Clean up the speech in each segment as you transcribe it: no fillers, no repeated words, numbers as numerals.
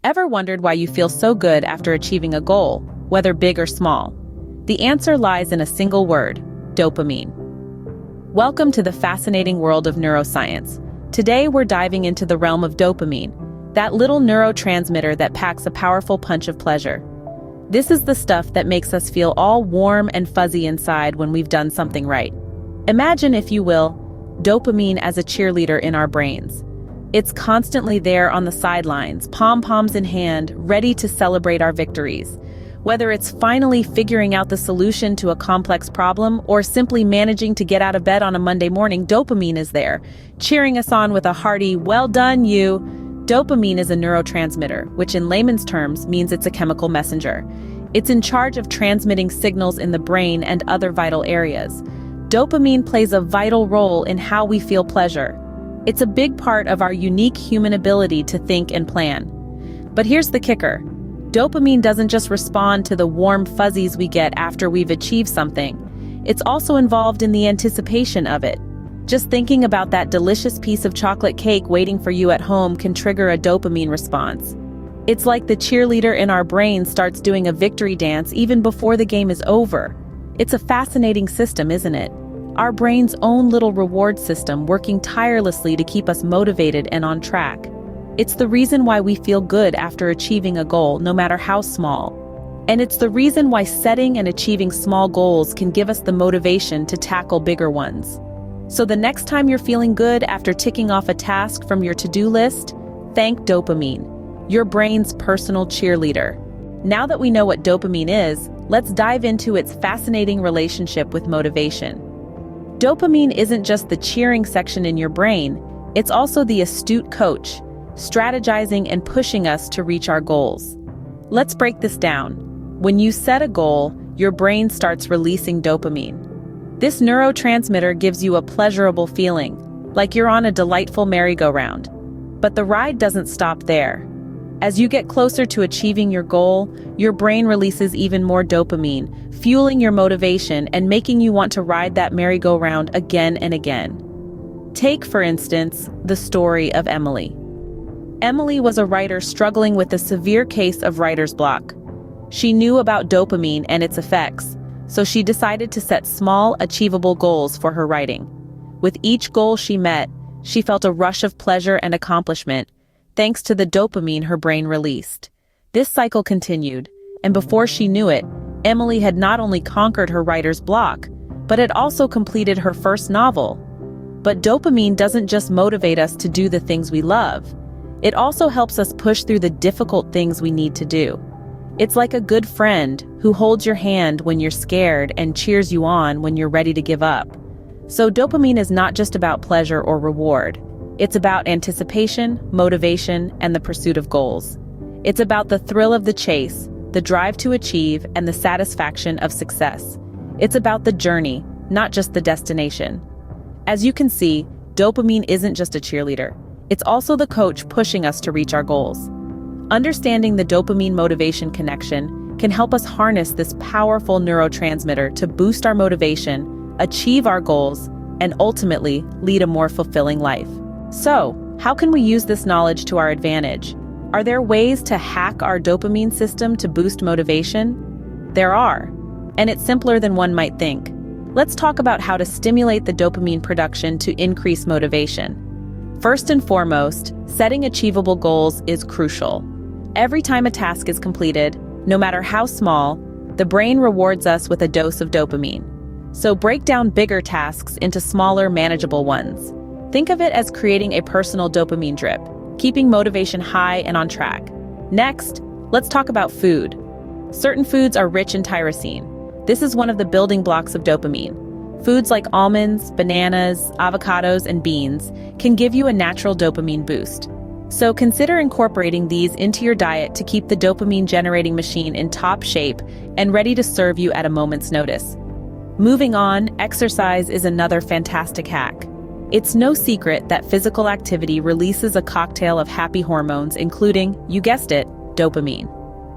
Ever wondered why you feel so good after achieving a goal, whether big or small? The answer lies in a single word: dopamine. Welcome to the fascinating world of neuroscience. Today we're diving into the realm of dopamine, that little neurotransmitter that packs a powerful punch of pleasure. This is the stuff that makes us feel all warm and fuzzy inside when we've done something right. Imagine, if you will, dopamine as a cheerleader in our brains. It's constantly there on the sidelines, pom-poms in hand, ready to celebrate our victories. Whether it's finally figuring out the solution to a complex problem or simply managing to get out of bed on a Monday morning, dopamine is there, cheering us on with a hearty, "Well done, you." Dopamine is a neurotransmitter, which in layman's terms means it's a chemical messenger. It's in charge of transmitting signals in the brain and other vital areas. Dopamine plays a vital role in how we feel pleasure. It's a big part of our unique human ability to think and plan. But here's the kicker. Dopamine doesn't just respond to the warm fuzzies we get after we've achieved something. It's also involved in the anticipation of it. Just thinking about that delicious piece of chocolate cake waiting for you at home can trigger a dopamine response. It's like the cheerleader in our brain starts doing a victory dance even before the game is over. It's a fascinating system, isn't it? Our brain's own little reward system working tirelessly to keep us motivated and on track. It's the reason why we feel good after achieving a goal, no matter how small. And it's the reason why setting and achieving small goals can give us the motivation to tackle bigger ones. So the next time you're feeling good after ticking off a task from your to-do list, thank dopamine, your brain's personal cheerleader. Now that we know what dopamine is, let's dive into its fascinating relationship with motivation. Dopamine isn't just the cheering section in your brain, it's also the astute coach, strategizing and pushing us to reach our goals. Let's break this down. When you set a goal, your brain starts releasing dopamine. This neurotransmitter gives you a pleasurable feeling, like you're on a delightful merry-go-round. But the ride doesn't stop there. As you get closer to achieving your goal, your brain releases even more dopamine, fueling your motivation and making you want to ride that merry-go-round again and again. Take, for instance, the story of Emily. Emily was a writer struggling with a severe case of writer's block. She knew about dopamine and its effects, so she decided to set small, achievable goals for her writing. With each goal she met, she felt a rush of pleasure and accomplishment, thanks to the dopamine her brain released. This cycle continued, and before she knew it, Emily had not only conquered her writer's block, but had also completed her first novel. But dopamine doesn't just motivate us to do the things we love. It also helps us push through the difficult things we need to do. It's like a good friend who holds your hand when you're scared and cheers you on when you're ready to give up. So dopamine is not just about pleasure or reward. It's about anticipation, motivation, and the pursuit of goals. It's about the thrill of the chase, the drive to achieve, and the satisfaction of success. It's about the journey, not just the destination. As you can see, dopamine isn't just a cheerleader. It's also the coach pushing us to reach our goals. Understanding the dopamine motivation connection can help us harness this powerful neurotransmitter to boost our motivation, achieve our goals, and ultimately lead a more fulfilling life. So, how can we use this knowledge to our advantage? Are there ways to hack our dopamine system to boost motivation? There are, and it's simpler than one might think. Let's talk about how to stimulate the dopamine production to increase motivation. First and foremost, setting achievable goals is crucial. Every time a task is completed, no matter how small, the brain rewards us with a dose of dopamine. So break down bigger tasks into smaller, manageable ones. Think of it as creating a personal dopamine drip, keeping motivation high and on track. Next, let's talk about food. Certain foods are rich in tyrosine. This is one of the building blocks of dopamine. Foods like almonds, bananas, avocados, and beans can give you a natural dopamine boost. So consider incorporating these into your diet to keep the dopamine-generating machine in top shape and ready to serve you at a moment's notice. Moving on, exercise is another fantastic hack. It's no secret that physical activity releases a cocktail of happy hormones, including, you guessed it, dopamine.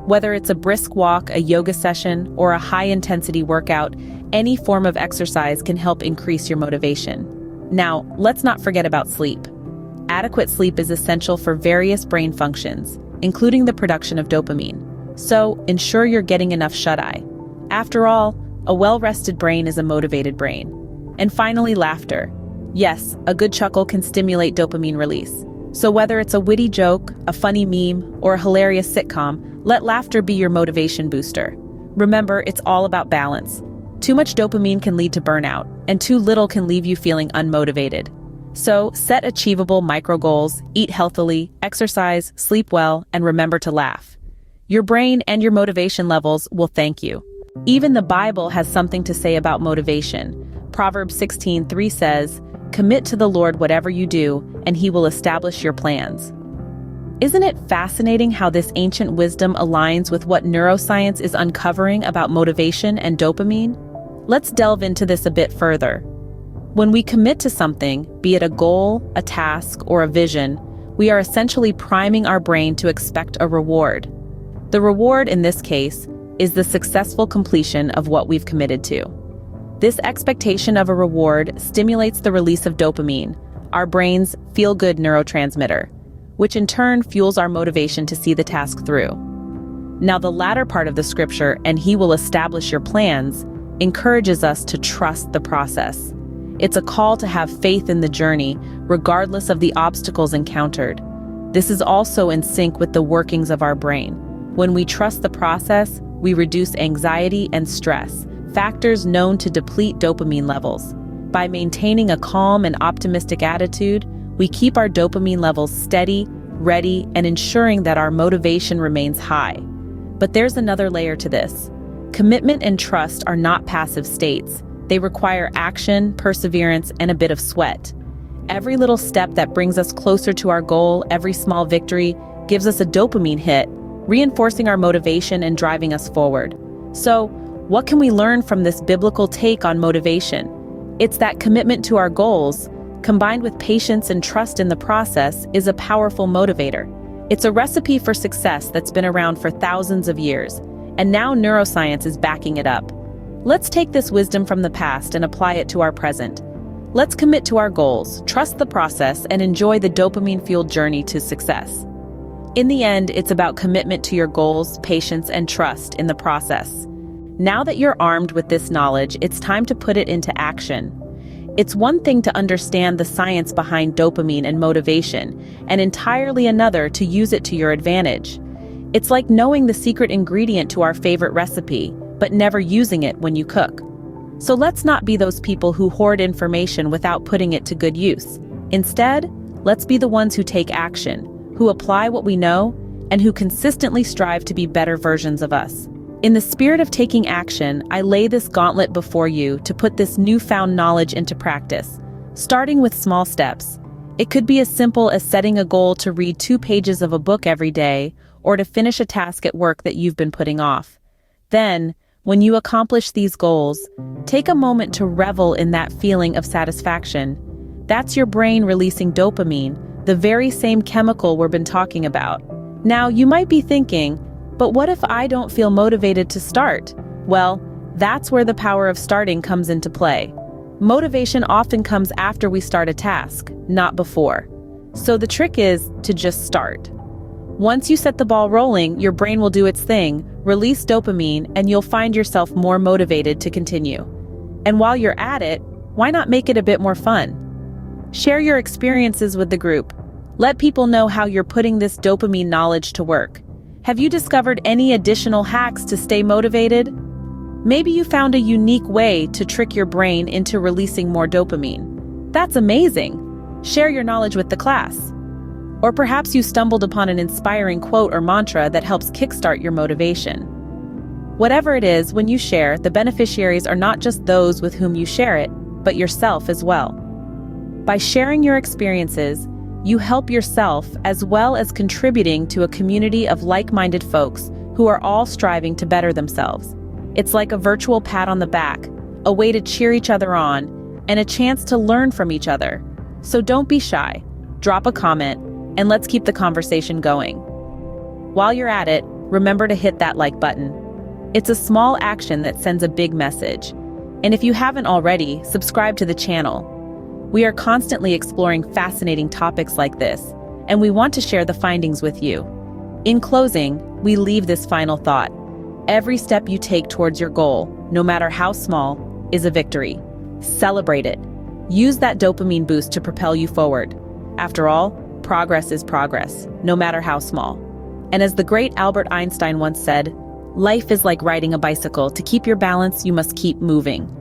Whether it's a brisk walk, a yoga session, or a high-intensity workout, any form of exercise can help increase your motivation. Now, let's not forget about sleep. Adequate sleep is essential for various brain functions, including the production of dopamine. So, ensure you're getting enough shut-eye. After all, a well-rested brain is a motivated brain. And finally, laughter. Yes, a good chuckle can stimulate dopamine release. So whether it's a witty joke, a funny meme, or a hilarious sitcom, let laughter be your motivation booster. Remember, it's all about balance. Too much dopamine can lead to burnout, and too little can leave you feeling unmotivated. So, set achievable micro goals, eat healthily, exercise, sleep well, and remember to laugh. Your brain and your motivation levels will thank you. Even the Bible has something to say about motivation. Proverbs 16:3 says, "Commit to the Lord whatever you do, and he will establish your plans." Isn't it fascinating how this ancient wisdom aligns with what neuroscience is uncovering about motivation and dopamine? Let's delve into this a bit further. When we commit to something, be it a goal, a task, or a vision, we are essentially priming our brain to expect a reward. The reward, in this case, is the successful completion of what we've committed to. This expectation of a reward stimulates the release of dopamine, our brain's feel-good neurotransmitter, which in turn fuels our motivation to see the task through. Now, the latter part of the scripture, "and he will establish your plans," encourages us to trust the process. It's a call to have faith in the journey, regardless of the obstacles encountered. This is also in sync with the workings of our brain. When we trust the process, we reduce anxiety and stress, factors known to deplete dopamine levels. By maintaining a calm and optimistic attitude, we keep our dopamine levels steady, ready, and ensuring that our motivation remains high. But there's another layer to this. Commitment and trust are not passive states. They require action, perseverance, and a bit of sweat. Every little step that brings us closer to our goal, every small victory, gives us a dopamine hit, reinforcing our motivation and driving us forward. So, what can we learn from this biblical take on motivation? It's that commitment to our goals, combined with patience and trust in the process, is a powerful motivator. It's a recipe for success that's been around for thousands of years, and now neuroscience is backing it up. Let's take this wisdom from the past and apply it to our present. Let's commit to our goals, trust the process, and enjoy the dopamine-fueled journey to success. In the end, it's about commitment to your goals, patience, and trust in the process. Now that you're armed with this knowledge, it's time to put it into action. It's one thing to understand the science behind dopamine and motivation, and entirely another to use it to your advantage. It's like knowing the secret ingredient to our favorite recipe, but never using it when you cook. So let's not be those people who hoard information without putting it to good use. Instead, let's be the ones who take action, who apply what we know, and who consistently strive to be better versions of us. In the spirit of taking action, I lay this gauntlet before you to put this newfound knowledge into practice, starting with small steps. It could be as simple as setting a goal to read 2 pages of a book every day, or to finish a task at work that you've been putting off. Then, when you accomplish these goals, take a moment to revel in that feeling of satisfaction. That's your brain releasing dopamine, the very same chemical we've been talking about. Now, you might be thinking, but what if I don't feel motivated to start? Well, that's where the power of starting comes into play. Motivation often comes after we start a task, not before. So the trick is to just start. Once you set the ball rolling, your brain will do its thing, release dopamine, and you'll find yourself more motivated to continue. And while you're at it, why not make it a bit more fun? Share your experiences with the group. Let people know how you're putting this dopamine knowledge to work. Have you discovered any additional hacks to stay motivated? Maybe you found a unique way to trick your brain into releasing more dopamine. That's amazing! Share your knowledge with the class. Or perhaps you stumbled upon an inspiring quote or mantra that helps kickstart your motivation. Whatever it is, when you share, the beneficiaries are not just those with whom you share it, but yourself as well. By sharing your experiences, you help yourself as well as contributing to a community of like-minded folks who are all striving to better themselves. It's like a virtual pat on the back, a way to cheer each other on, and a chance to learn from each other. So don't be shy, drop a comment, and let's keep the conversation going. While you're at it, remember to hit that like button. It's a small action that sends a big message. And if you haven't already, subscribe to the channel. We are constantly exploring fascinating topics like this, and we want to share the findings with you. In closing, we leave this final thought. Every step you take towards your goal, no matter how small, is a victory. Celebrate it. Use that dopamine boost to propel you forward. After all, progress is progress, no matter how small. And as the great Albert Einstein once said, life is like riding a bicycle. To keep your balance, you must keep moving.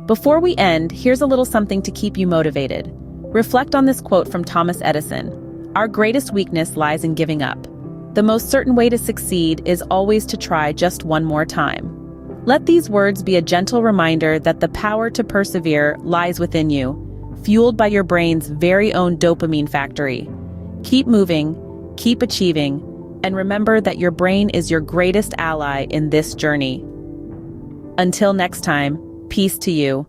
Before we end, here's a little something to keep you motivated. Reflect on this quote from Thomas Edison. Our greatest weakness lies in giving up. The most certain way to succeed is always to try just one more time. Let these words be a gentle reminder that the power to persevere lies within you, fueled by your brain's very own dopamine factory. Keep moving, keep achieving, and remember that your brain is your greatest ally in this journey. Until next time, peace to you.